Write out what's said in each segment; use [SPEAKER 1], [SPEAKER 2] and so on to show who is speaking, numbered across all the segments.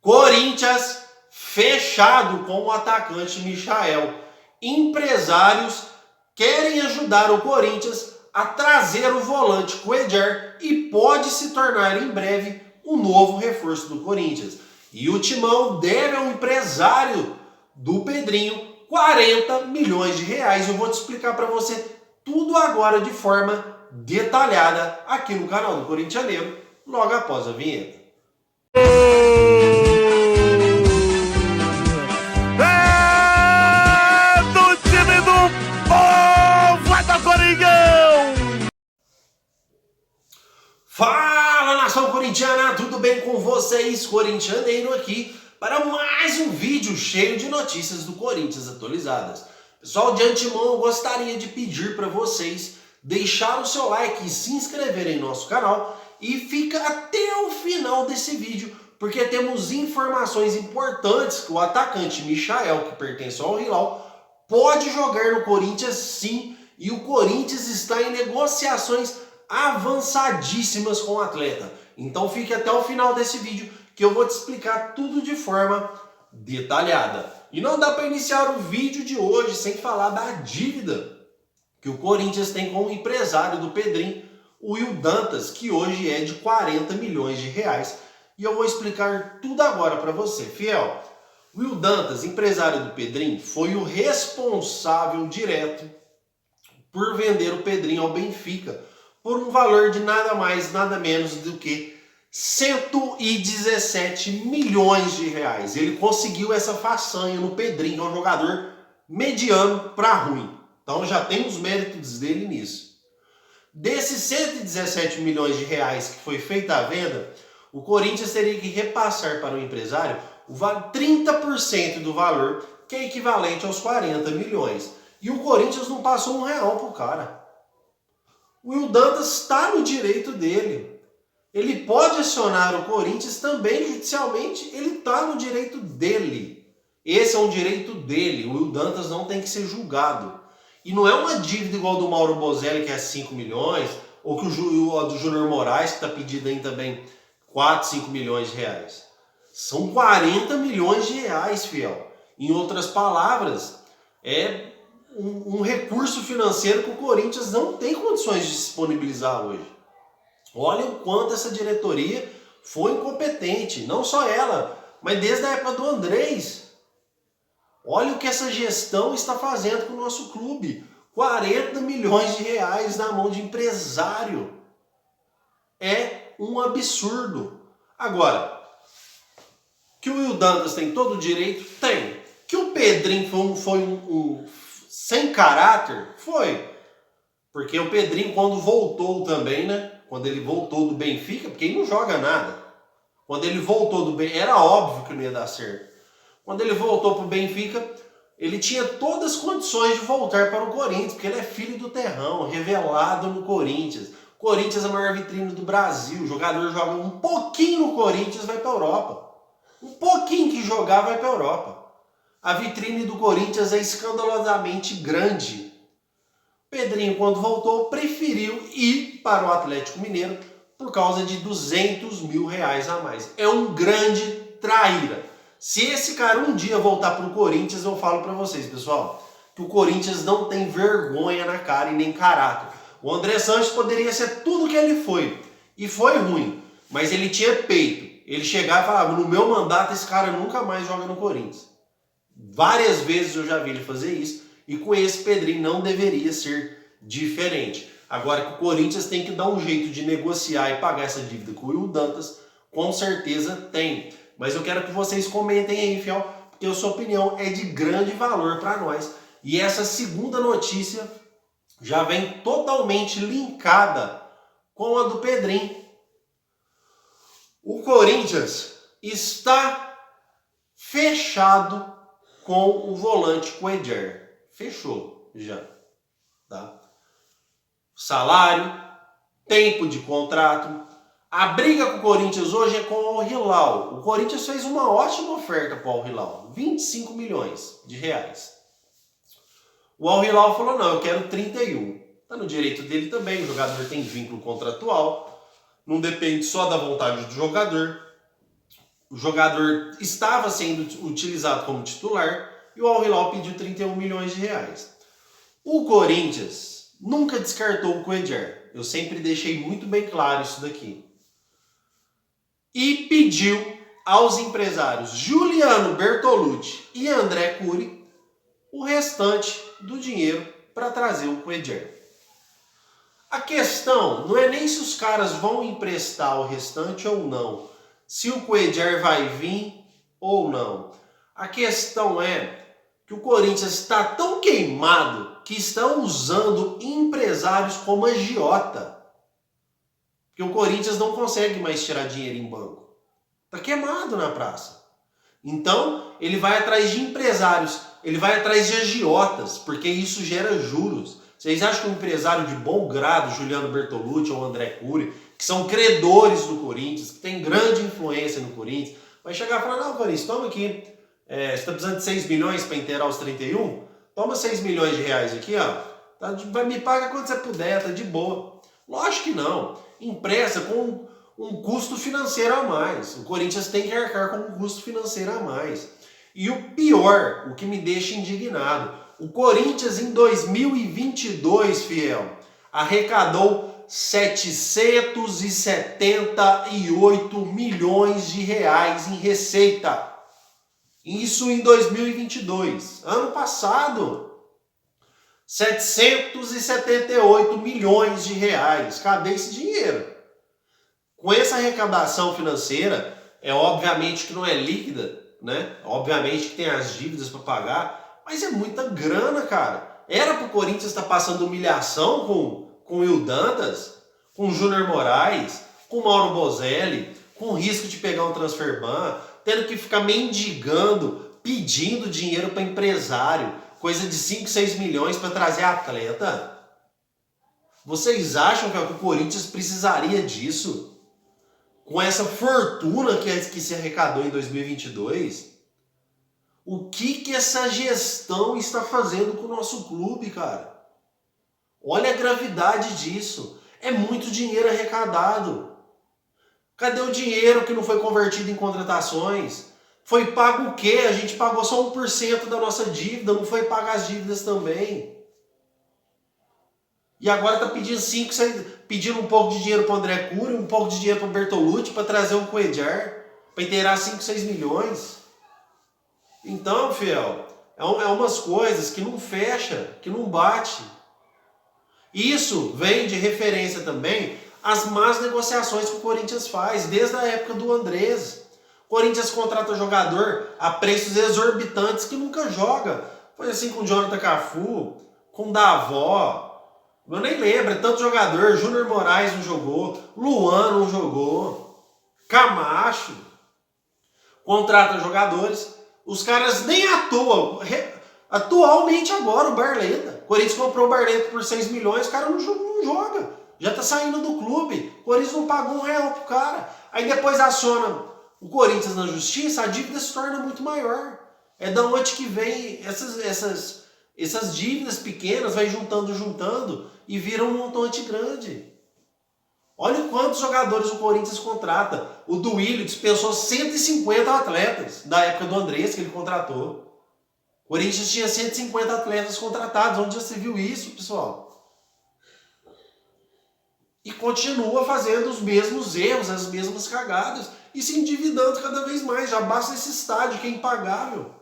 [SPEAKER 1] Corinthians fechado com o atacante Michael. Empresários querem ajudar o Corinthians a trazer o volante Cuéllar e pode se tornar em breve o novo reforço do Corinthians. E o Timão deve ao empresário do Pedrinho 40 milhões de reais. Eu vou te explicar para você tudo agora de forma detalhada aqui no canal do Corintianeiro, logo após a vinheta.
[SPEAKER 2] Do time do povo, é do Coringão!
[SPEAKER 1] Fala, nação corintiana, tudo bem com vocês? Corintianeiro aqui para mais um vídeo cheio de notícias do Corinthians atualizadas. Pessoal, de antemão eu gostaria de pedir para vocês deixar o seu like e se inscrever em nosso canal e fica até o final desse vídeo, porque temos informações importantes que o atacante Michael, que pertence ao Hilal, pode jogar no Corinthians sim, e o Corinthians está em negociações avançadíssimas com o atleta. Então fique até o final desse vídeo que eu vou te explicar tudo de forma detalhada. E não dá para iniciar o vídeo de hoje sem falar da dívida que o Corinthians tem com o empresário do Pedrinho, o Will Dantas, que hoje é de 40 milhões de reais. E eu vou explicar tudo agora para você, fiel. Will Dantas, empresário do Pedrinho, foi o responsável direto por vender o Pedrinho ao Benfica por um valor de nada mais, nada menos do que 117 milhões de reais. Ele conseguiu essa façanha no Pedrinho, que é um jogador mediano para ruim. Então já tem os méritos dele nisso. Desses 117 milhões de reais que foi feita a venda, o Corinthians teria que repassar para o empresário 30% do valor, que é equivalente aos 40 milhões. E o Corinthians não passou R$1 pro cara. O Will Dantas está no direito dele. Ele pode acionar o Corinthians também judicialmente, ele está no direito dele. Esse é um direito dele. O Will Dantas não tem que ser julgado. E não é uma dívida igual do Mauro Bozelli, que é 5 milhões, ou que o do Júnior Moraes, que está pedindo aí também 4, 5 milhões de reais. São 40 milhões de reais, fiel. Em outras palavras, é um recurso financeiro que o Corinthians não tem condições de disponibilizar hoje. Olha o quanto essa diretoria foi incompetente. Não só ela, mas desde a época do Andrés. Olha o que essa gestão está fazendo com o nosso clube. 40 milhões de reais na mão de empresário. É um absurdo. Agora, que o Will Dantas tem todo o direito? Tem. Que o Pedrinho foi um sem caráter? Foi. Porque o Pedrinho, quando voltou também, né? Quando ele voltou do Benfica, porque ele não joga nada. Quando ele voltou do Benfica, era óbvio que não ia dar certo. Quando ele voltou para o Benfica, ele tinha todas as condições de voltar para o Corinthians, porque ele é filho do terrão, revelado no Corinthians. Corinthians é a maior vitrine do Brasil. O jogador joga um pouquinho no Corinthians, vai para a Europa. Um pouquinho que jogar, vai para a Europa. A vitrine do Corinthians é escandalosamente grande. Pedrinho, quando voltou, preferiu ir para o Atlético Mineiro por causa de 200 mil reais a mais. É um grande traíra. Se esse cara um dia voltar para o Corinthians, eu falo para vocês, pessoal, que o Corinthians não tem vergonha na cara e nem caráter. O André Sanches poderia ser tudo que ele foi. E foi ruim. Mas ele tinha peito. Ele chegava e falava, no meu mandato esse cara nunca mais joga no Corinthians. Várias vezes eu já vi ele fazer isso. E com esse Pedrinho não deveria ser diferente. Agora que o Corinthians tem que dar um jeito de negociar e pagar essa dívida com o Will Dantas, com certeza tem. Mas eu quero que vocês comentem aí, fiel, porque a sua opinião é de grande valor para nós. E essa segunda notícia já vem totalmente linkada com a do Pedrinho. O Corinthians está fechado com o volante Cuéllar. Fechou já. Tá? Salário, tempo de contrato. A briga com o Corinthians hoje é com o Al Hilal. O Corinthians fez uma ótima oferta para o Al Hilal. 25 milhões de reais. O Al Hilal falou, não, eu quero 31. Está no direito dele também. O jogador tem vínculo contratual. Não depende só da vontade do jogador. o jogador estava sendo utilizado como titular e o Al Hilal pediu 31 milhões de reais. O Corinthians nunca descartou o Cuéllar. Eu sempre deixei muito bem claro isso daqui. E pediu aos empresários Juliano Bertolucci e André Cury o restante do dinheiro para trazer o Cuéllar. A questão não é nem se os caras vão emprestar o restante ou não, se o Cuéllar vai vir ou não. A questão é que o Corinthians está tão queimado que estão usando empresários como agiota. Porque o Corinthians não consegue mais tirar dinheiro em banco. Está queimado na praça. Então, ele vai atrás de empresários, ele vai atrás de agiotas, porque isso gera juros. Vocês acham que um empresário de bom grado, Juliano Bertolucci ou André Cury, que são credores do Corinthians, que tem grande influência no Corinthians, vai chegar e falar, não, Corinthians, toma aqui, você está precisando de 6 milhões para inteirar os 31? Toma 6 milhões de reais aqui, ó, me paga quando você puder, tá de boa. Lógico que não. Empresta com um custo financeiro a mais. O Corinthians tem que arcar com um custo financeiro a mais. E o pior, o que me deixa indignado, o Corinthians em 2022, fiel, arrecadou 778 milhões de reais em receita. Isso em 2022. Ano passado, 778 milhões de reais. Cadê esse dinheiro? Com essa arrecadação financeira, obviamente que não é líquida, né? Obviamente que tem as dívidas para pagar, mas é muita grana, cara. Era pro Corinthians estar passando humilhação com o Will Dantas, com o Júnior Moraes, com o Mauro Bozelli, com o risco de pegar um transfer ban, tendo que ficar mendigando, pedindo dinheiro para empresário, coisa de 5, 6 milhões para trazer atleta. Vocês acham que o Corinthians precisaria disso? Com essa fortuna que se arrecadou em 2022? O que essa gestão está fazendo com o nosso clube, cara? Olha a gravidade disso. É muito dinheiro arrecadado. Cadê o dinheiro que não foi convertido em contratações? Foi pago o quê? A gente pagou só 1% da nossa dívida, não foi pagar as dívidas também. E agora está pedindo um pouco de dinheiro para o André Cury, um pouco de dinheiro para o Bertolucci, para trazer um Cuéllar, para inteirar 5, 6 milhões. Então, fiel, é umas coisas que não fecha, que não bate. Isso vem de referência também às más negociações que o Corinthians faz, desde a época do Andrés. O Corinthians contrata jogador a preços exorbitantes que nunca joga. Foi assim com o Jonathan Cafu, com o Davó. Eu nem lembro, é tanto jogador. Júnior Moraes não jogou, Luan não jogou, Camacho. Contrata jogadores, os caras nem atuam. Atualmente agora o Barleta. O Corinthians comprou o Barleta por 6 milhões, o cara não joga. Já tá saindo do clube. O Corinthians não pagou R$1 pro cara. Aí depois aciona o Corinthians na justiça, a dívida se torna muito maior. É da onde que vem essas dívidas pequenas, vai juntando e vira um montante grande. Olha quantos jogadores o Corinthians contrata. O Duílio dispensou 150 atletas da época do Andrés que ele contratou. O Corinthians tinha 150 atletas contratados. Onde já se viu isso, pessoal? E continua fazendo os mesmos erros, as mesmas cagadas e se endividando cada vez mais. Já basta esse estádio que é impagável.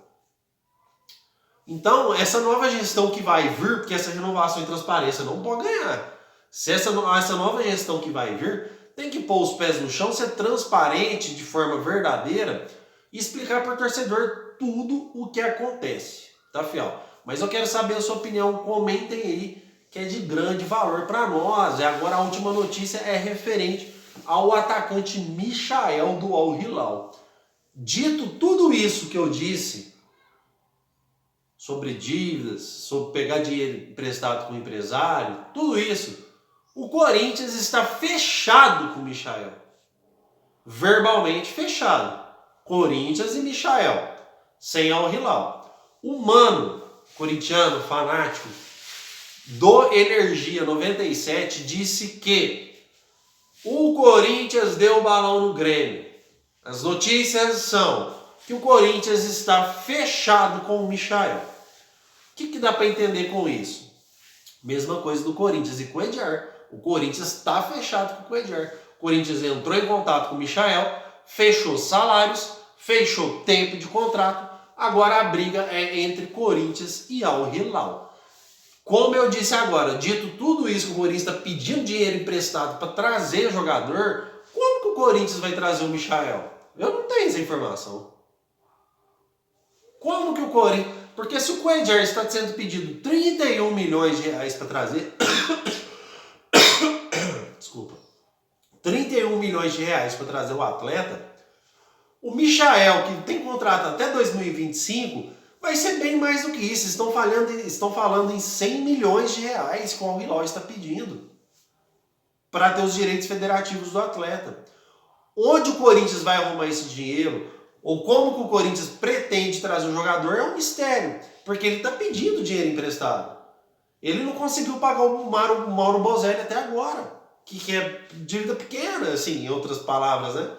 [SPEAKER 1] Então, essa nova gestão que vai vir, porque essa renovação e transparência não pode ganhar. Se essa nova gestão que vai vir, tem que pôr os pés no chão, ser transparente de forma verdadeira e explicar para o torcedor tudo o que acontece. Tá, fiel? Mas eu quero saber a sua opinião, comentem aí, que é de grande valor para nós. E agora a última notícia é referente ao atacante Michael do Al Hilal. Dito tudo isso que eu disse sobre dívidas, sobre pegar dinheiro emprestado com o empresário, tudo isso, o Corinthians está fechado com o Michael. Verbalmente fechado. Corinthians e Michael, sem Al Hilal. O mano corintiano fanático do Energia 97 disse que o Corinthians deu o balão no Grêmio. As notícias são que o Corinthians está fechado com o Michael. O que dá para entender com isso? Mesma coisa do Corinthians e com o Edgar. O Corinthians está fechado com o Edgar. O Corinthians entrou em contato com o Michael, fechou salários, fechou tempo de contrato. Agora a briga é entre Corinthians e Al Hilal. Como eu disse agora, dito tudo isso que o Corinthians está pedindo dinheiro emprestado para trazer jogador, como que o Corinthians vai trazer o Michael? Eu não tenho essa informação. Como que o Corinthians... Porque se o Cuéllar está sendo pedido 31 milhões de reais para trazer... Desculpa. 31 milhões de reais para trazer o atleta, o Michael, que tem contrato até 2025, vai ser bem mais do que isso. Estão falando em 100 milhões de reais que o Al Hilal está pedindo para ter os direitos federativos do atleta. Onde o Corinthians vai arrumar esse dinheiro, ou como que o Corinthians pretende trazer o jogador, é um mistério, porque ele está pedindo dinheiro emprestado. Ele não conseguiu pagar o Mauro Bozelli até agora, que é dívida pequena, assim, em outras palavras, né?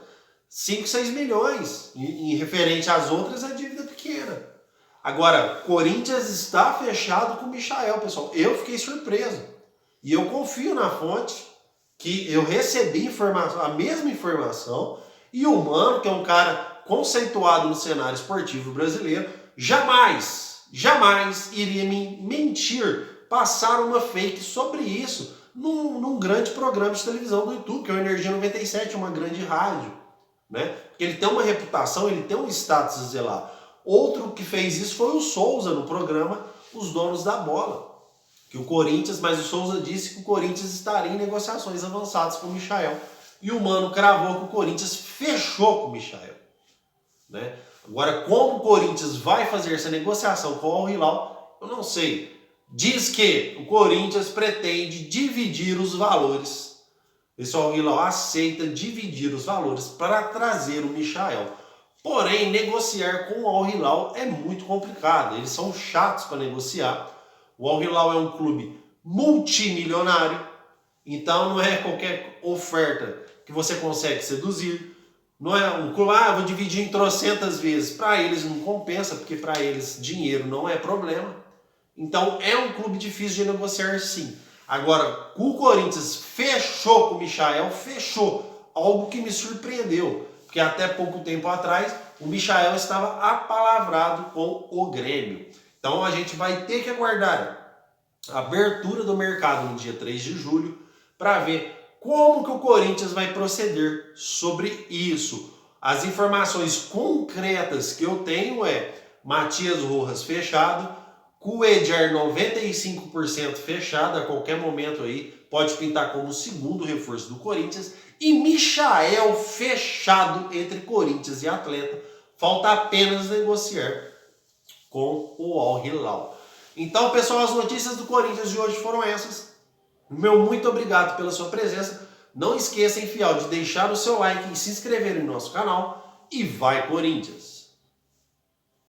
[SPEAKER 1] 5, 6 milhões. Em referente às outras, é dívida pequena. Agora, Corinthians está fechado com o Michael, pessoal. Eu fiquei surpreso. E eu confio na fonte, que eu recebi a mesma informação, e o Mano, que é um cara conceituado no cenário esportivo brasileiro, jamais iria me mentir, passar uma fake sobre isso num grande programa de televisão do YouTube, que é o Energia 97, uma grande rádio, né? Ele tem uma reputação, ele tem um status a zelar. Outro que fez isso foi o Souza no programa Os Donos da Bola. Que o Corinthians, mas o Souza disse que o Corinthians estaria em negociações avançadas com o Michael. E o Mano cravou que o Corinthians fechou com o Michael, né? Agora, como o Corinthians vai fazer essa negociação com o Al Hilal, eu não sei. Diz que o Corinthians pretende dividir os valores. Esse Al Hilal aceita dividir os valores para trazer o Michael. Porém, negociar com o Al Hilal é muito complicado. Eles são chatos para negociar. O Al Hilal é um clube multimilionário. Então não é qualquer oferta que você consegue seduzir. Não é um clube, vou dividir em trocentas vezes. Para eles não compensa, porque para eles dinheiro não é problema. Então é um clube difícil de negociar, sim. Agora, o Corinthians fechou com o Michael, fechou. Algo que me surpreendeu. Porque até pouco tempo atrás, o Michael estava apalavrado com o Grêmio. Então a gente vai ter que aguardar a abertura do mercado no dia 3 de julho para ver como que o Corinthians vai proceder sobre isso. As informações concretas que eu tenho é Matias Rojas fechado, Cuéllar 95% fechado, a qualquer momento aí pode pintar como o segundo reforço do Corinthians, e Michael fechado entre Corinthians e Atleta. Falta apenas negociar com o Al Hilal. Então, pessoal, as notícias do Corinthians de hoje foram essas. Meu muito obrigado pela sua presença. Não esqueça, em fiel, de deixar o seu like e se inscrever no nosso canal. E vai, Corinthians!